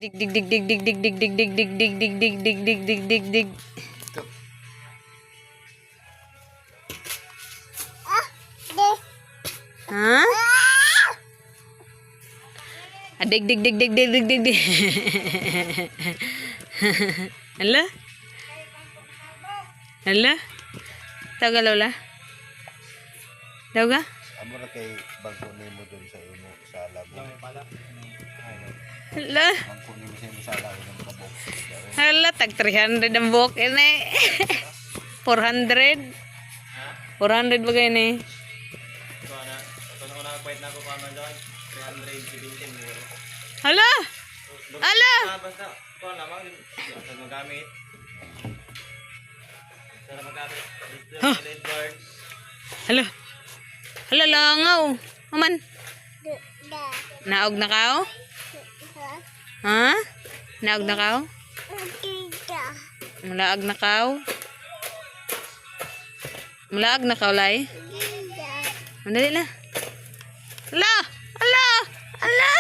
Dig dig dig dig dig dig dig dig dig dig dig dig dig dig dig dig dig dig. Ha? Dig dig dig dig dig dig dig dig. Hala? Hala? Taga lola? Daw ga? Amo na kay bangko nimo dun sa imo sa labo. Hala? Bangko nimo sa imo sa labo ng kabok. Hala, tag 300 ang buhok ini. 400. 400 ba kayo ni? Ito na ko nakapwet na ako pa man doon. 317 euro. Hala? Hala? Basta, ito lamang. Saan magamit? Saan magamit? Huh? Redboard. Hala? Hala, langaw. Aman. Naog na kao? Ha? Naog na kao? Mulaag na kao? Mulaag na kao, lay? Mandali na. Hala! Hala! Hala!